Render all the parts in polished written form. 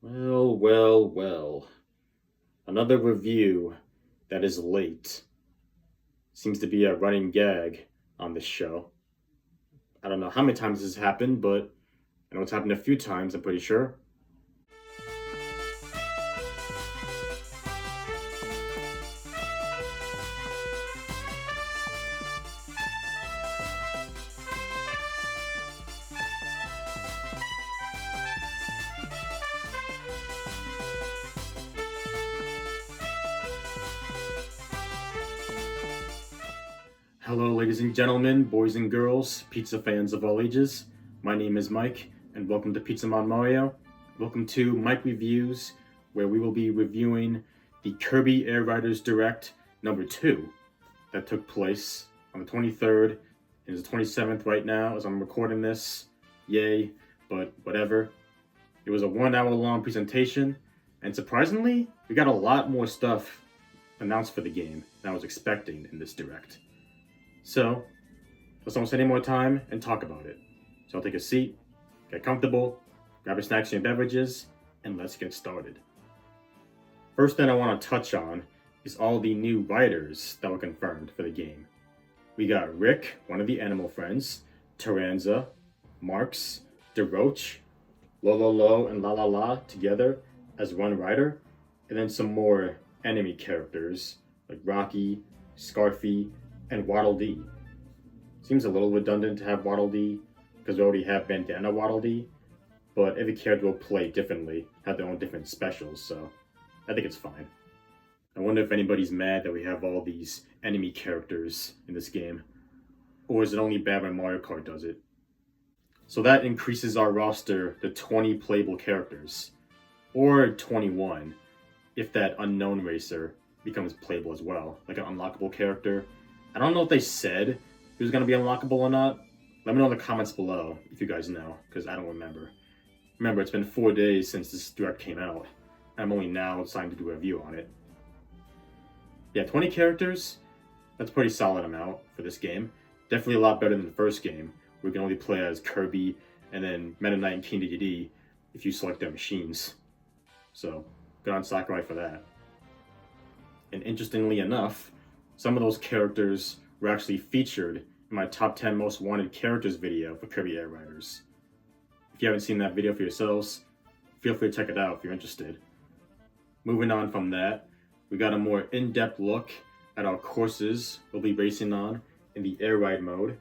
Well, well, well. Another review that is late. Seems to be a running gag on this show. I don't know how many times this has happened, but I know it's happened a few times, I'm pretty sure. Hello, ladies and gentlemen, boys and girls, pizza fans of all ages. My name is Mike, and welcome to Pizza Mon Mario. Welcome to Mike Reviews, where we will be reviewing the Kirby Air Riders Direct number 2 that took place on the 23rd. It is the 27th right now as I'm recording this. Yay, but whatever. It was a 1 hour long presentation, and surprisingly, we got a lot more stuff announced for the game than I was expecting in this Direct. So, let's not waste any more time and talk about it. So I'll take a seat, get comfortable, grab your snacks and your beverages, and let's get started. First thing I want to touch on is all the new riders that were confirmed for the game. We got Rick, one of the animal friends, Taranza, Marks, DeRoach, Lololo, and La La La together as one rider, and then some more enemy characters like Rocky, Scarfy, and Waddle Dee. Seems a little redundant to have Waddle Dee because we already have Bandana Waddle Dee, but every character will play differently, have their own different specials, so I think it's fine. I wonder if anybody's mad that we have all these enemy characters in this game, or is it only bad when Mario Kart does it? So that increases our roster to 20 playable characters, or 21 if that unknown racer becomes playable as well, like an unlockable character. I don't know if they said it was going to be unlockable or not. Let me know in the comments below if you guys know, because I don't remember. Remember, it's been 4 days since this Direct came out. I'm only now deciding to do a review on it. Yeah, 20 characters, that's a pretty solid amount for this game. Definitely a lot better than the first game, where you can only play as Kirby and then Meta Knight and King Dedede if you select their machines. So, good on Sakurai for that. And interestingly enough, some of those characters were actually featured in my top 10 most wanted characters video for Kirby Air Riders. If you haven't seen that video for yourselves, feel free to check it out if you're interested. Moving on from that, we got a more in-depth look at our courses we'll be racing on in the air ride mode,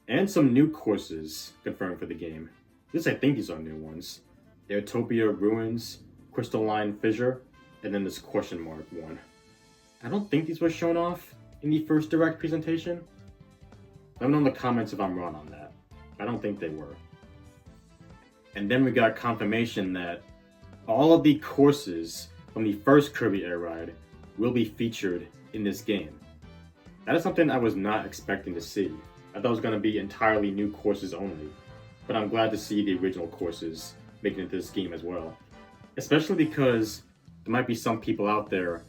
and some new courses confirmed for the game. At least I think these are new ones. Airtopia Ruins, Crystalline Fissure, and then this question mark one. I don't think these were shown off in the first Direct presentation. Let me know in the comments if I'm wrong on that. I don't think they were. And then we got confirmation that all of the courses from the first Kirby Air Ride will be featured in this game. That is something I was not expecting to see. I thought it was going to be entirely new courses only, but I'm glad to see the original courses making it into this game as well. Especially because there might be some people out there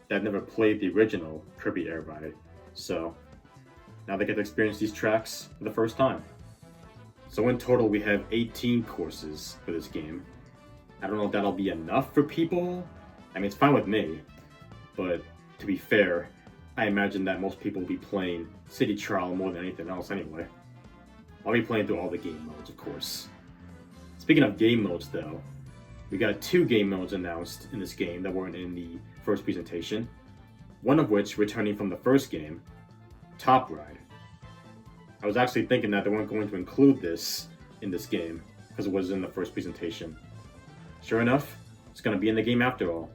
that never played the original Kirby Air Ride, so now they get to experience these tracks for the first time. So in total we have 18 courses for this game. I don't know if that'll be enough for people. I mean, it's fine with me, but to be fair, I imagine that most people will be playing City Trial more than anything else anyway. I'll be playing through all the game modes, of course. Speaking of game modes though, we got 2 game modes announced in this game that weren't in the first presentation. One of which, returning from the first game, Top Ride. I was actually thinking that they weren't going to include this in this game, because it was in the first presentation. Sure enough, it's going to be in the game after all.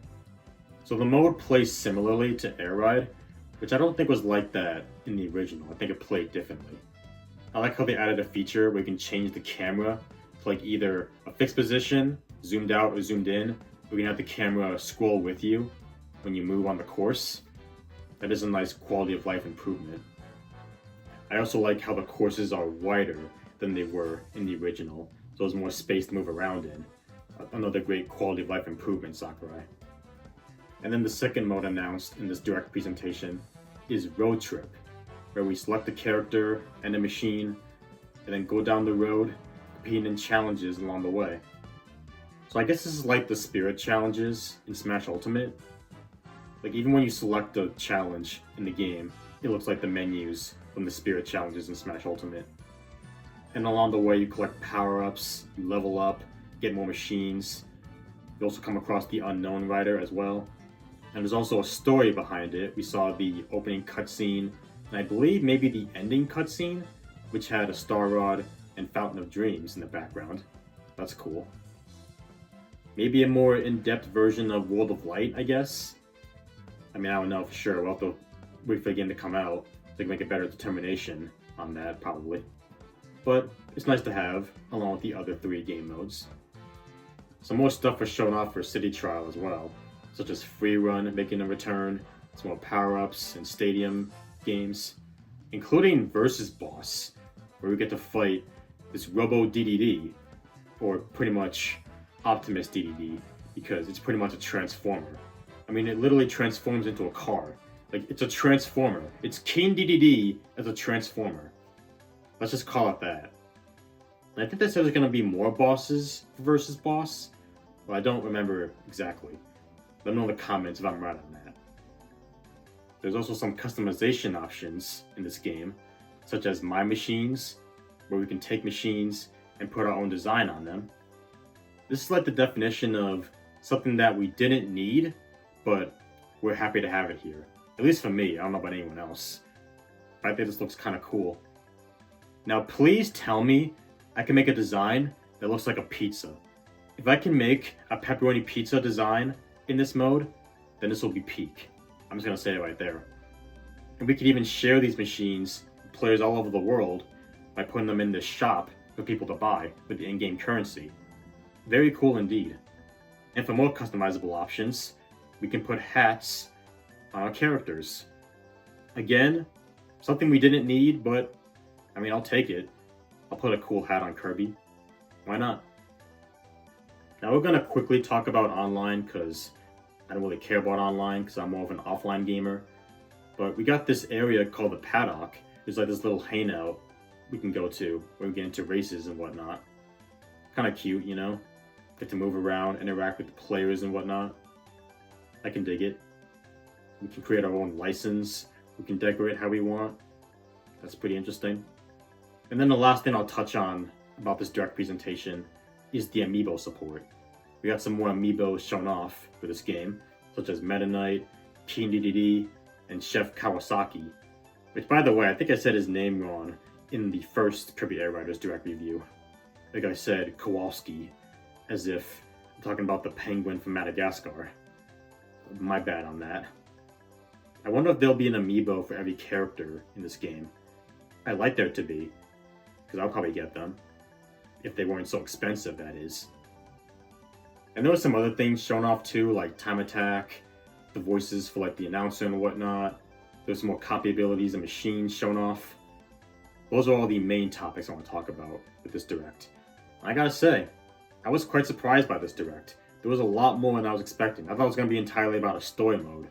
So the mode plays similarly to Air Ride, which I don't think was like that in the original. I think it played differently. I like how they added a feature where you can change the camera to like either a fixed position, zoomed out or zoomed in, or you can have the camera scroll with you when you move on the course. That is a nice quality of life improvement. I also like how the courses are wider than they were in the original, so there's more space to move around in. Another great quality of life improvement, Sakurai. And then the second mode announced in this Direct presentation is Road Trip, where we select a character and a machine, and then go down the road, competing in challenges along the way. So I guess this is like the spirit challenges in Smash Ultimate. Like even when you select a challenge in the game, it looks like the menus from the spirit challenges in Smash Ultimate. And along the way you collect power-ups, you level up, get more machines. You also come across the Unknown Rider as well. And there's also a story behind it. We saw the opening cutscene, and I believe maybe the ending cutscene, which had a Star Rod and Fountain of Dreams in the background. That's cool. Maybe a more in-depth version of World of Light, I guess. I mean, I don't know for sure. We'll have to wait for the game to come out to make a better determination on that, probably. But it's nice to have, along with the other 3 game modes. Some more stuff was shown off for City Trial as well, such as Free Run making a return, some more power-ups and stadium games, including Versus Boss, where we get to fight this Robo DDD, or pretty much Optimus DDD, because it's pretty much a transformer. I mean, it literally transforms into a car. Like, it's a transformer. It's King DDD as a transformer. Let's just call it that. And I think they said there's going to be more bosses for Versus Boss, but I don't remember exactly. Let me know in the comments if I'm right on that. There's also some customization options in this game, such as My Machines, where we can take machines and put our own design on them. This is like the definition of something that we didn't need, but we're happy to have it here. At least for me, I don't know about anyone else. But I think this looks kind of cool. Now please tell me I can make a design that looks like a pizza. If I can make a pepperoni pizza design in this mode, then this will be peak. I'm just gonna say it right there. And we could even share these machines with players all over the world by putting them in this shop for people to buy with the in-game currency. Very cool indeed. And for more customizable options, we can put hats on our characters. Again, something we didn't need, but I mean, I'll take it. I'll put a cool hat on Kirby. Why not? Now we're gonna quickly talk about online because I don't really care about online because I'm more of an offline gamer. But we got this area called the Paddock. There's like this little hangout we can go to where we get into races and whatnot. Kind of cute, you know? Get to move around, interact with the players and whatnot. I can dig it. We can create our own license. We can decorate how we want. That's pretty interesting. And then the last thing I'll touch on about this direct presentation is the amiibo support. We got some more amiibos shown off for this game, such as Meta Knight, King DDD, and Chef Kawasaki. Which, by the way, I think I said his name wrong in the first Kirby Air Riders direct review. Like I said, Kowalski, as if I'm talking about the penguin from Madagascar. My bad on that. I wonder if there'll be an amiibo for every character in this game. I'd like there to be, because I'll probably get them. If they weren't so expensive, that is. And there were some other things shown off too, like Time Attack, the voices for like the announcer and whatnot. There's some more copy abilities and machines shown off. Those are all the main topics I want to talk about with this direct. I gotta say, I was quite surprised by this direct. There was a lot more than I was expecting. I thought it was going to be entirely about a story mode,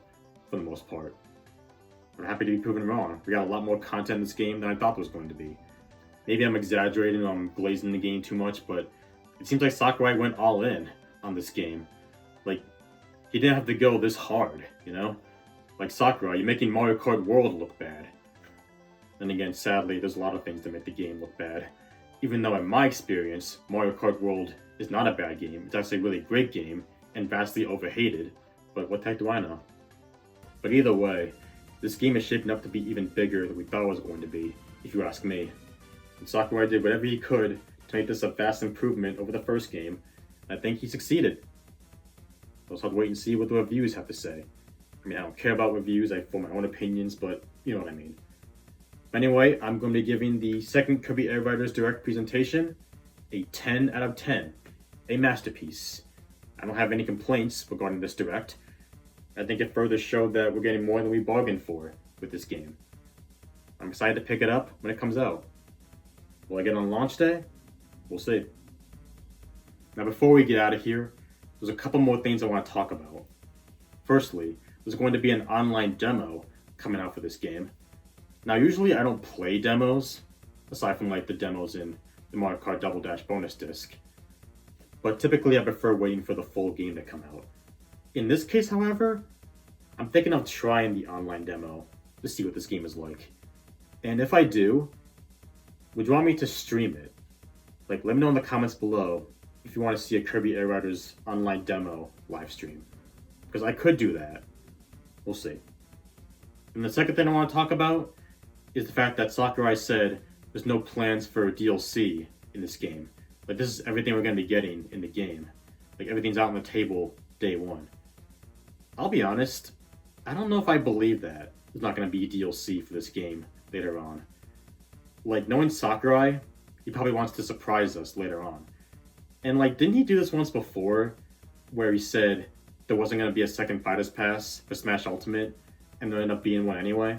for the most part. But I'm happy to be proven wrong. We got a lot more content in this game than I thought there was going to be. Maybe I'm exaggerating or I'm glazing the game too much, but it seems like Sakurai went all in on this game. Like, he didn't have to go this hard, you know? Like, Sakurai, you're making Mario Kart World look bad. Then again, sadly, there's a lot of things that make the game look bad. Even though in my experience, Mario Kart World is not a bad game. It's actually a really great game and vastly overhated, but what the heck do I know? But either way, this game is shaping up to be even bigger than we thought it was going to be, if you ask me. And Sakurai did whatever he could to make this a vast improvement over the first game. I think he succeeded. We'll just have to wait and see what the reviews have to say. I mean, I don't care about reviews, I form my own opinions, but you know what I mean. Anyway, I'm going to be giving the second Kirby Air Riders direct presentation a 10 out of 10. A masterpiece. I don't have any complaints regarding this direct. I think it further showed that we're getting more than we bargained for with this game. I'm excited to pick it up when it comes out. Will I get it on launch day? We'll see. Now before we get out of here, there's a couple more things I want to talk about. Firstly, there's going to be an online demo coming out for this game. Now usually I don't play demos, aside from like the demos in the Mario Kart Double Dash bonus disc. but typically I prefer waiting for the full game to come out. In this case, however, I'm thinking of trying the online demo to see what this game is like. And if I do, would you want me to stream it? Like, let me know in the comments below if you want to see a Kirby Air Riders online demo live stream. Because I could do that. We'll see. And the second thing I want to talk about is the fact that Sakurai said there's no plans for DLC in this game. Like, this is everything we're going to be getting in the game. Like, everything's out on the table day one. I'll be honest, I don't know if I believe that there's not going to be DLC for this game later on. Like, knowing Sakurai, he probably wants to surprise us later on. And like, didn't he do this once before, where he said there wasn't going to be a second Fighters Pass for Smash Ultimate, and there ended up being one anyway?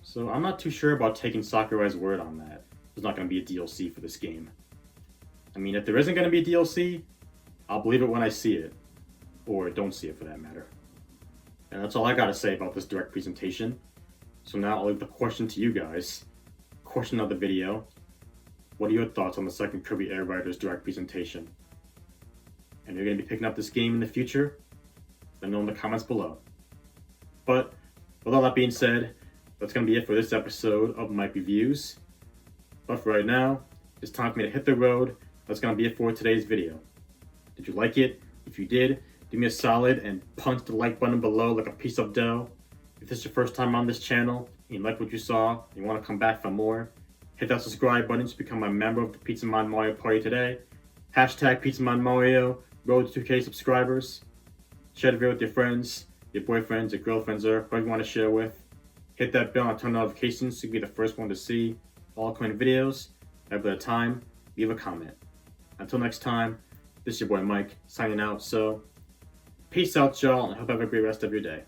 So I'm not too sure about taking Sakurai's word on that. There's not going to be a DLC for this game. I mean, if there isn't going to be a DLC, I'll believe it when I see it. Or don't see it for that matter. And that's all I got to say about this direct presentation. So now I'll leave the question to you guys. Question of the video. What are your thoughts on the second Kirby Air Riders direct presentation? And you're going to be picking up this game in the future? Let me know in the comments below. But with all that being said, that's going to be it for this episode of Mike Reviews. But for right now, it's time for me to hit the road. That's going to be it for today's video. Did you like it? If you did, do me a solid and punch the like button below like a piece of dough. If this is your first time on this channel, and you like what you saw, and you want to come back for more, hit that subscribe button to become a member of the Pizzaman Mario Party today. Hashtag Pizzaman Mario, road to 2K subscribers. Share the video with your friends, your boyfriends, your girlfriends, or whoever you want to share with. Hit that bell and turn notifications so you can be the first one to see all coming videos. Every bit of time, leave a comment. Until next time, this is your boy Mike, signing out. So, peace out, y'all, and hope you have a great rest of your day.